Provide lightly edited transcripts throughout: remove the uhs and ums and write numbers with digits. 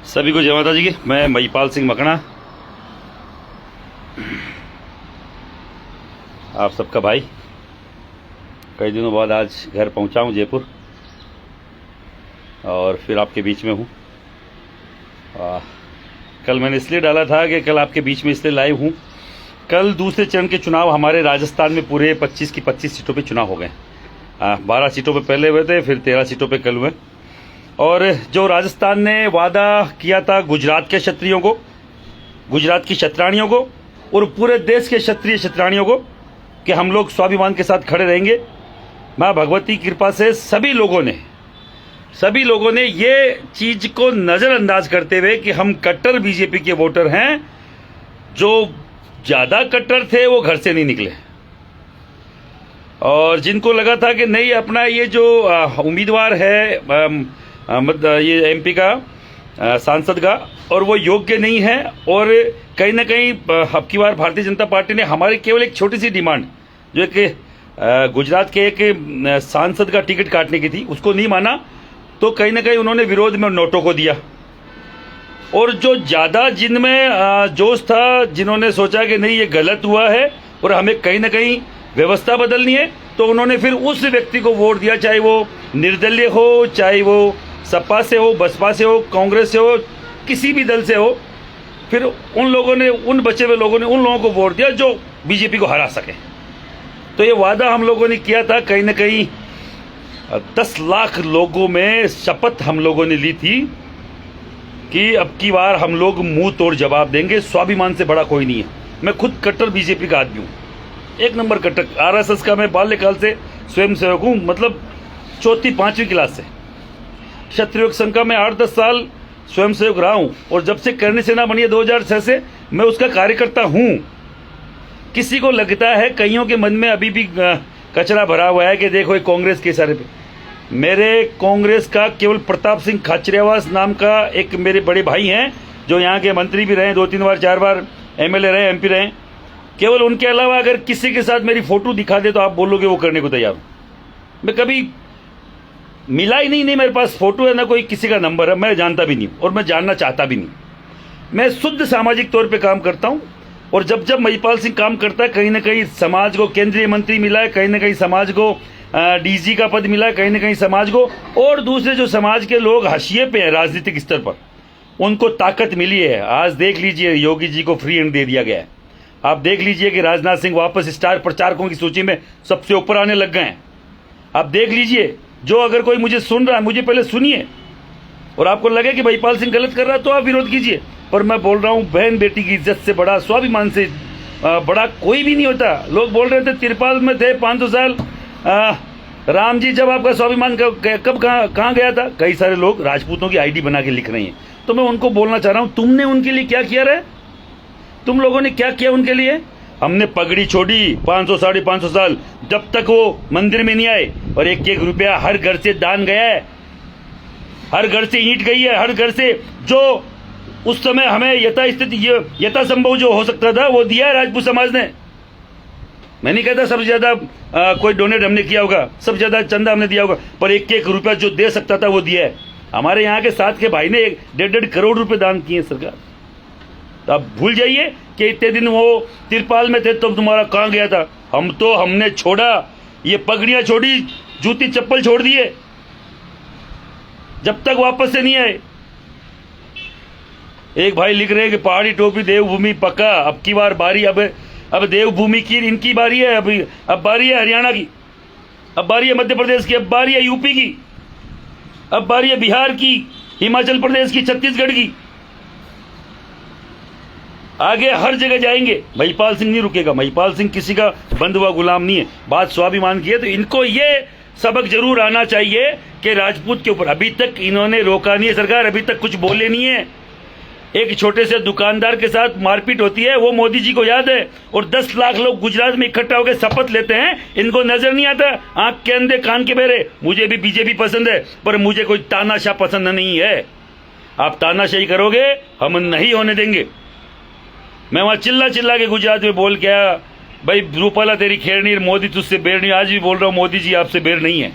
सभी को जय माता जी की। मैं महिपाल सिंह मकना, आप सबका भाई। कई दिनों बाद आज घर पहुंचा हूं जयपुर और फिर आपके बीच में हूं। कल मैंने इसलिए डाला था कि कल आपके बीच में इसलिए लाइव हूं। कल दूसरे चरण के चुनाव हमारे राजस्थान में पूरे 25 की 25 सीटों पे चुनाव हो गए। 12 सीटों पे पहले हुए थे, फिर 13 सीटों पे कल हुए। और जो राजस्थान ने वादा किया था गुजरात के क्षत्रियों को, गुजरात की क्षत्राणियों को और पूरे देश के क्षत्रिय क्षत्राणियों को कि हम लोग स्वाभिमान के साथ खड़े रहेंगे, माँ भगवती की कृपा से सभी लोगों ने ये चीज को नजरअंदाज करते हुए कि हम कट्टर बीजेपी के वोटर हैं। जो ज्यादा कट्टर थे वो घर से नहीं निकले और जिनको लगा था कि नहीं अपना ये जो उम्मीदवार है ये एमपी का सांसद का और वो योग्य नहीं है और कहीं ना कहीं अब की बार भारतीय जनता पार्टी ने हमारी केवल एक छोटी सी डिमांड जो कि गुजरात के एक सांसद का टिकट काटने की थी उसको नहीं माना, तो कहीं ना कहीं उन्होंने विरोध में नोटों को दिया। और जो ज्यादा जिनमें जोश था, जिन्होंने सोचा कि नहीं ये गलत हुआ है और हमें कहीं ना कहीं व्यवस्था बदलनी है, तो उन्होंने फिर उस व्यक्ति को वोट दिया, चाहे वो निर्दलीय हो, चाहे वो सपा से हो, बसपा से हो, कांग्रेस से हो, किसी भी दल से हो। फिर उन लोगों ने, उन बचे हुए लोगों ने उन लोगों को वोट दिया जो बीजेपी को हरा सके। तो ये वादा हम लोगों ने किया था, कहीं ना कहीं 10 लाख लोगों में शपथ हम लोगों ने ली थी कि अब की बार हम लोग मुंह तोड़ जवाब देंगे। स्वाभिमान से बड़ा कोई नहीं है। मैं खुद कट्टर बीजेपी का आदमी हूँ, एक नंबर कट्टर। आरएसएस का मैं बाल्यकाल से स्वयं सेवक हूँ, मतलब 4वीं 5वीं क्लास से। क्षत्रिय संघ का मैं 8-10 साल स्वयं सेवक रहा हूँ और जब से करनी सेना बनी है 2006 से मैं उसका कार्यकर्ता हूँ। किसी को लगता है, कईयों के मन में अभी भी कचरा भरा हुआ है कि देखो ये कांग्रेस के इशारे पे। मेरे कांग्रेस का केवल प्रताप सिंह खाचरियावास नाम का एक मेरे बड़े भाई हैं जो यहाँ के मंत्री भी रहे, 2-3 बार 4 बार एमएलए रहे, एमपी रहे। केवल उनके अलावा अगर किसी के साथ मेरी फोटो दिखा दे तो आप बोलोगे वो करने को तैयार हूं। मैं कभी मिला ही नहीं मेरे पास फोटो है, ना कोई किसी का नंबर है, मैं जानता भी नहीं और मैं जानना चाहता भी नहीं। मैं शुद्ध सामाजिक तौर पे काम करता हूं और जब महिपाल सिंह काम करता है, कहीं ना कहीं समाज को केंद्रीय मंत्री मिला है, कहीं ना कहीं समाज को डीजी का पद मिला है, कहीं ना कहीं समाज को और दूसरे जो समाज के लोग हाशिए पे हैं राजनीतिक स्तर पर, उनको ताकत मिली है। आज देख लीजिए, योगी जी को फ्री हैंड दे दिया गया है। आप देख लीजिए कि राजनाथ सिंह वापस स्टार प्रचारकों की सूची में सबसे ऊपर आने लग गए हैं। आप देख लीजिए, जो अगर कोई मुझे सुन रहा है, मुझे पहले सुनिए, और आपको लगे कि महिपाल सिंह गलत कर रहा है तो आप विरोध कीजिए, पर मैं बोल रहा हूं बहन बेटी की इज्जत से बड़ा, स्वाभिमान से बड़ा कोई भी नहीं होता। लोग बोल रहे थे तिरपाल में थे 500 साल, राम जी जब आपका स्वाभिमान कब कहाँ गया था। कई सारे लोग राजपूतों की आईडी बना के लिख रहे हैं, तो मैं उनको बोलना चाह रहा हूं, तुमने उनके लिए क्या किया रे? तुम लोगों ने क्या किया उनके लिए? हमने पगड़ी छोड़ी 500 साढ़े 500 साल, जब तक वो मंदिर में नहीं आए, और 1-1 रुपया हर घर से दान गया है, हर घर से ईंट गई है, हर घर से जो उस समय हमें यथासंभव जो हो सकता था वो दिया है राजपूत समाज ने। मैं नहीं कहता सबसे ज्यादा कोई डोनेट हमने किया होगा, सबसे ज्यादा चंदा हमने दिया होगा, पर 1-1 रुपया जो दे सकता था वो दिया है। हमारे यहाँ के साथ के भाई ने 1.5 करोड़ रुपए दान किए सरकार। तो आप भूल जाइए कि इतने दिन वो तिरपाल में थे तो तुम्हारा कहाँ गया था। हमने छोड़ा, ये पगड़ियां छोड़ी, जूती चप्पल छोड़ दिए, जब तक वापस से नहीं आए। एक भाई लिख रहे हैं कि पहाड़ी टोपी देवभूमि पक्का, अब की बार बारी अब देवभूमि की इनकी बारी है। अब बारी है हरियाणा की, अब बारी है मध्य प्रदेश की, अब बारी है यूपी की, अब बारी है बिहार की, हिमाचल प्रदेश की, छत्तीसगढ़ की। आगे हर जगह जाएंगे। महिपाल सिंह नहीं रुकेगा। महिपाल सिंह किसी का बंद हुआ गुलाम नहीं है। बात स्वाभिमान की है, तो इनको ये सबक जरूर आना चाहिए कि राजपूत के ऊपर अभी तक इन्होंने रोका नहीं है, सरकार अभी तक कुछ बोले नहीं है। एक छोटे से दुकानदार के साथ मारपीट होती है, वो मोदी जी को याद है, और 10 लाख लोग गुजरात में इकट्ठा होकर शपथ लेते हैं, इनको नजर नहीं आता। आंख के अंधे कान के बहरे। मुझे भी बीजेपी पसंद है, पर मुझे कोई तानाशाह पसंद नहीं है। आप तानाशाही करोगे, हम नहीं होने देंगे। मैं वहां चिल्ला के गुजरात में बोल के आया, भाई रूपाला तेरी खैर नहीं, मोदी तुझसे बेर नहीं। आज भी बोल रहा हूं, मोदी जी आपसे बेर नहीं है।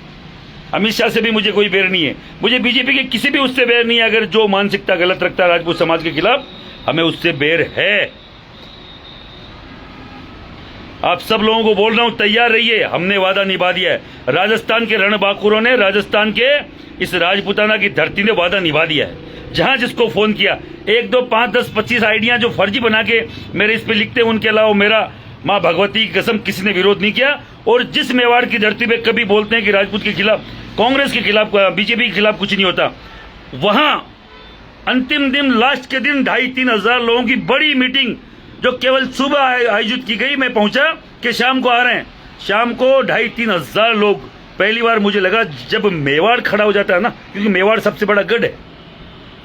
अमित शाह से भी मुझे कोई बैर नहीं है, मुझे बीजेपी के किसी भी उससे बैर नहीं है। अगर जो मानसिकता गलत रखता है राजपूत समाज के खिलाफ, हमें उससे बैर है। आप सब लोगों को बोल रहा हूं, तैयार रहिए, हमने वादा निभा दिया है। राजस्थान के रणबांकुरों ने, राजस्थान के इस राजपूताना की धरती ने वादा निभा दिया है। जहां जिसको फोन किया, 1, 2, 5, 10, 25 आइडिया जो फर्जी बना के मेरे इस पे लिखते हैं, उनके अलावा मेरा माँ भगवती की कसम किसी ने विरोध नहीं किया। और जिस मेवाड़ की धरती पे कभी बोलते हैं कि राजपूत के खिलाफ, कांग्रेस के खिलाफ, बीजेपी के खिलाफ कुछ नहीं होता, वहां अंतिम दिन, लास्ट के दिन 2,500-3 हजार लोगों की बड़ी मीटिंग जो केवल सुबह आयोजित की गई, मैं पहुंचा कि शाम को आ रहे हैं। शाम को 2,500-3 हजार लोग। पहली बार मुझे लगा जब मेवाड़ खड़ा हो जाता है ना, क्योंकि मेवाड़ सबसे बड़ा गढ़ है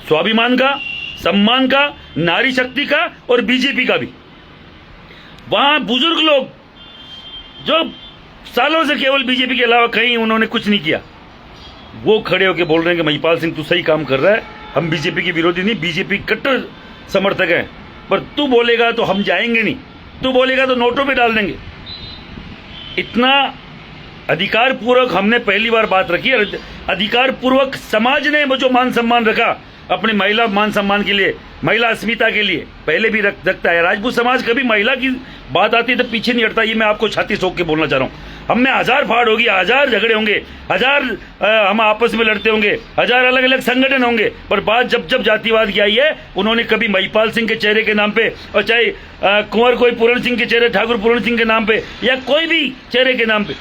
स्वाभिमान का, सम्मान का, नारी शक्ति का और बीजेपी का भी। वहां बुजुर्ग लोग जो सालों से केवल बीजेपी के अलावा कहीं उन्होंने कुछ नहीं किया, वो खड़े होकर बोल रहे हैं कि महिपाल सिंह तू सही काम कर रहा है, हम बीजेपी के विरोधी नहीं, बीजेपी कट्टर समर्थक हैं, पर तू बोलेगा तो हम जाएंगे नहीं, तू बोलेगा तो नोटों पे डाल देंगे। इतना अधिकार पूर्वक हमने पहली बार बात रखी। अधिकार पूर्वक समाज ने जो मान सम्मान रखा अपनी महिला मान सम्मान के लिए, महिला अस्मिता के लिए, पहले भी रखता है। राजपूत समाज कभी महिला की बात आती है तो पीछे नहीं हटता। ये मैं आपको छाती ठोक के बोलना चाह रहा हूँ। हम में 1000 फाड़ होगी, 1000 झगड़े होंगे, 1000 हम आपस में लड़ते होंगे, 1000 अलग अलग संगठन होंगे, पर बात जब जब जातिवाद की आई है, उन्होंने कभी महिपाल सिंह के चेहरे के नाम पे, और चाहे कुंवर कोई पूरण सिंह के चेहरे, ठाकुर पूरण सिंह के नाम पे, या कोई भी चेहरे के नाम पे,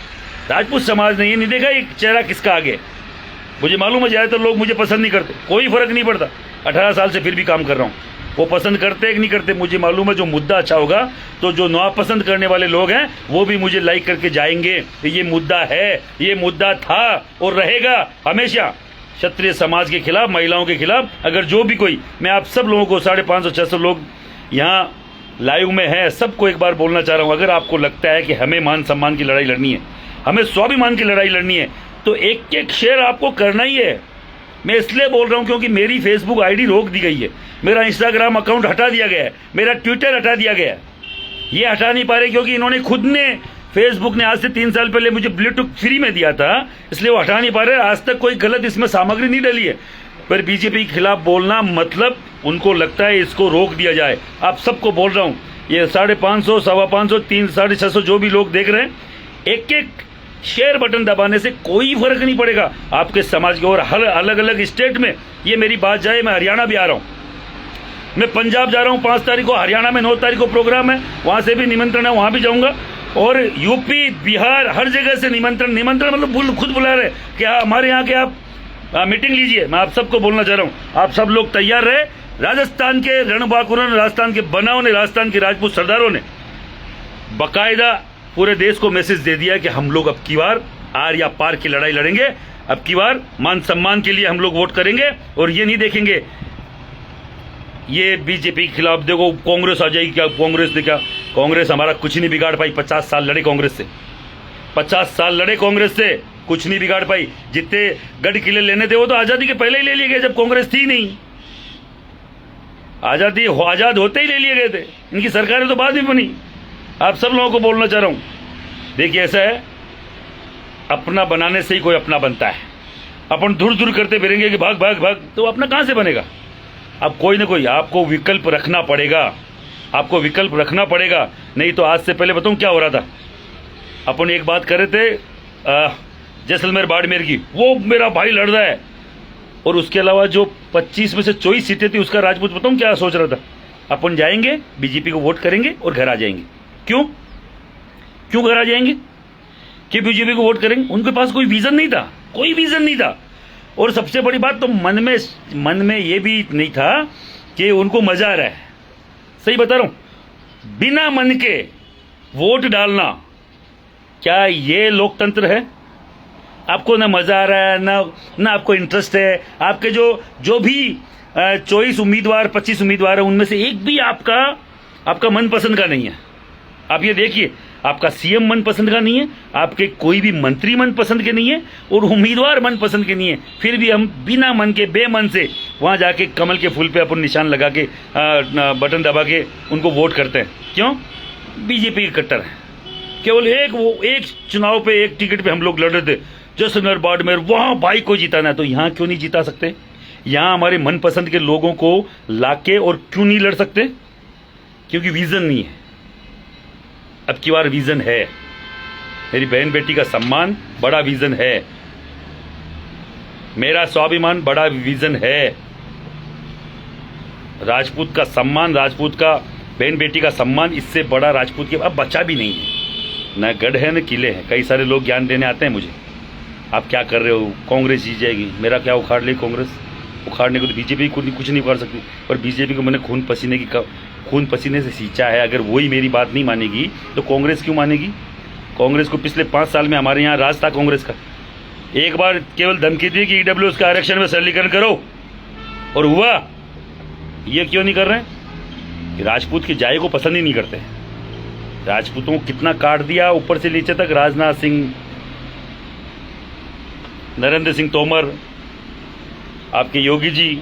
राजपूत समाज ने ये नहीं देखा एक चेहरा किसका आगे। मुझे मालूम है ज्यादातर लोग मुझे पसंद नहीं करते, कोई फर्क नहीं पड़ता। 18 साल से फिर भी काम कर रहा हूँ, वो पसंद करते कि नहीं करते मुझे मालूम है। जो मुद्दा अच्छा होगा तो जो नापसंद करने वाले लोग हैं वो भी मुझे लाइक करके जाएंगे। ये मुद्दा है, ये मुद्दा था और रहेगा हमेशा क्षत्रिय समाज के खिलाफ, महिलाओं के खिलाफ। अगर जो भी कोई, मैं आप सब लोगों को 550-600 लोग यहाँ लाइव में है, सबको एक बार बोलना चाह रहा हूँ, अगर आपको लगता है कि हमें मान सम्मान की लड़ाई लड़नी है, हमें स्वाभिमान की लड़ाई लड़नी है, तो एक एक शेयर आपको करना ही है। मैं इसलिए बोल रहा हूं क्योंकि मेरी फेसबुक आईडी रोक दी गई है, मेरा इंस्टाग्राम अकाउंट हटा दिया गया है, मेरा ट्विटर हटा दिया गया है। ये हटा नहीं पा रहे क्योंकि इन्होंने खुद ने, फेसबुक ने आज से 3 साल पहले मुझे ब्लूटूथ फ्री में दिया था, इसलिए वो हटा नहीं पा रहे। आज तक कोई गलत इसमें सामग्री नहीं डली है, पर बीजेपी के खिलाफ बोलना मतलब उनको लगता है इसको रोक दिया जाए। आप सबको बोल रहा हूँ, ये 550, 550, 3, 650 जो भी लोग देख रहे हैं, एक एक शेयर बटन दबाने से कोई फर्क नहीं पड़ेगा आपके समाज के। और हर अलग अलग स्टेट में ये मेरी बात जाए, मैं हरियाणा भी आ रहा हूँ, मैं पंजाब जा रहा हूँ 5 तारीख को, हरियाणा में 9 तारीख को प्रोग्राम है, वहां से भी निमंत्रण है, वहां भी जाऊंगा। और यूपी, बिहार, हर जगह से निमंत्रण मतलब खुद बुला रहे कि हमारे यहाँ के आप मीटिंग लीजिए। मैं आप सबको बोलना चाह रहा हूँ, आप सब लोग तैयार रहे। राजस्थान के रणबांकुरों ने, राजस्थान के बनाओं ने, राजस्थान के राजपूत सरदारों ने बाकायदा पूरे देश को मैसेज दे दिया कि हम लोग अब की बार आर या पार की लड़ाई लड़ेंगे, अब की बार मान सम्मान के लिए हम लोग वोट करेंगे। और ये नहीं देखेंगे ये बीजेपी के खिलाफ देखो कांग्रेस आ जाएगी, क्या कांग्रेस ने, क्या कांग्रेस हमारा कुछ नहीं बिगाड़ पाई। 50 साल लड़े कांग्रेस से, 50 साल लड़े कांग्रेस से, कुछ नहीं बिगाड़ पाई। जितने गढ़ किले लेने थे वो तो आजादी के पहले ही ले लिए गए, जब कांग्रेस थी नहीं। आजाद होते ही ले लिए गए थे, इनकी सरकारें तो बाद में बनी। आप सब लोगों को बोलना चाह रहा हूं, देखिए ऐसा है, अपना बनाने से ही कोई अपना बनता है। अपन दूर दूर करते फिरेंगे कि भाग भाग भाग, तो अपना कहां से बनेगा। अब कोई ना कोई आपको विकल्प रखना पड़ेगा, आपको विकल्प रखना पड़ेगा। नहीं तो आज से पहले बताऊं क्या हो रहा था, अपन एक बात कर रहे थे जैसलमेर बाड़मेर की, वो मेरा भाई लड़ रहा है, और उसके अलावा जो 25 में से 24 सीटें थी उसका राजपूत बताऊं क्या सोच रहा था, अपन जाएंगे बीजेपी को वोट करेंगे और घर आ जाएंगे। क्यों घर आ जाएंगे, कि बीजेपी को वोट करेंगे। उनके पास कोई विजन नहीं था, कोई विजन नहीं था। और सबसे बड़ी बात तो मन में ये भी नहीं था कि उनको मजा आ रहा है। सही बता रहा हूं, बिना मन के वोट डालना, क्या ये लोकतंत्र है। आपको ना मजा आ रहा है, ना आपको इंटरेस्ट है। आपके जो भी 24 उम्मीदवार, 25 उम्मीदवार है, उनमें से एक भी आपका मनपसंद का नहीं है। आप ये देखिए, आपका सीएम मनपसंद का नहीं है, आपके कोई भी मंत्री मनपसंद के नहीं है, और उम्मीदवार मनपसंद के नहीं है। फिर भी हम बिना मन के, बेमन से वहां जाके कमल के फूल पे अपन निशान लगा के बटन दबा के उनको वोट करते हैं। क्यों, बीजेपी के कट्टर है। केवल एक चुनाव पे, एक टिकट पे हम लोग लड़ रहे थे, जैसलमेर बाड़मेर वहां भाई को जिताना है, तो यहां क्यों नहीं जिता सकते? यहां हमारे मनपसंद के लोगों को लाके और क्यों नहीं लड़ सकते? क्योंकि विजन नहीं है। अब की बार विजन है। मेरी बहन बेटी का सम्मान बड़ा विजन है, मेरा स्वाभिमान बड़ा विजन है, राजपूत का सम्मान, राजपूत का बहन बेटी का सम्मान, इससे बड़ा राजपूत के अब बचा भी नहीं है। न गढ़ है न किले हैं। कई सारे लोग ज्ञान देने आते हैं मुझे, आप क्या कर रहे हो, कांग्रेस जीत जाएगी। मेरा क्या उखाड़ ले कांग्रेस? उखाड़ने को तो बीजेपी कुछ नहीं उखाड़ सकती, पर बीजेपी को मैंने खून पसीने से सींचा है। अगर वही मेरी बात नहीं मानेगी तो कांग्रेस क्यों मानेगी? कांग्रेस को पिछले 5 साल में हमारे यहाँ राज था कांग्रेस का। एक बार केवल धमकी दी कि ईडब्ल्यूएस का आरक्षण में सरलीकरण करो, और हुआ। ये क्यों नहीं कर रहे हैं? राजपूत की जाय को पसंद ही नहीं करते। राजपूतों को कितना काट दिया ऊपर से नीचे तक। राजनाथ सिंह, नरेंद्र सिंह तोमर, आपके योगी जी,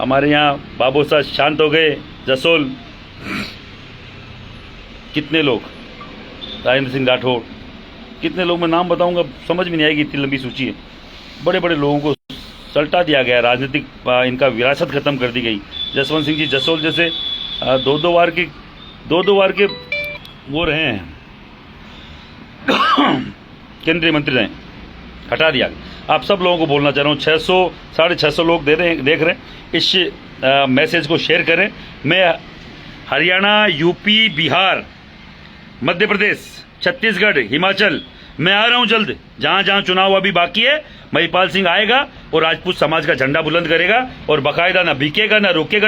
हमारे यहाँ बाबू साहब शांत हो गए, जसोल, कितने लोग, राजेंद्र सिंह राठौड़, कितने लोग मैं नाम बताऊंगा समझ में नहीं आएगी, इतनी लंबी सूची है। बड़े बड़े लोगों को सल्टा दिया गया, राजनीतिक इनका विरासत खत्म कर दी गई। जसवंत सिंह जी जसोल जैसे दो बार के वो रहे हैं, केंद्रीय मंत्री रहे, हटा दिया। आप सब लोगों को बोलना चाह रहा हूँ, 600-650 लोग देख रहे हैं, इस मैसेज को शेयर करें। मैं हरियाणा, यूपी, बिहार, मध्य प्रदेश, छत्तीसगढ़, हिमाचल, मैं आ रहा हूं जल्द। जहां जहां चुनाव अभी बाकी है, महिपाल सिंह आएगा और राजपूत समाज का झंडा बुलंद करेगा, और बाकायदा ना बिकेगा ना रोकेगा।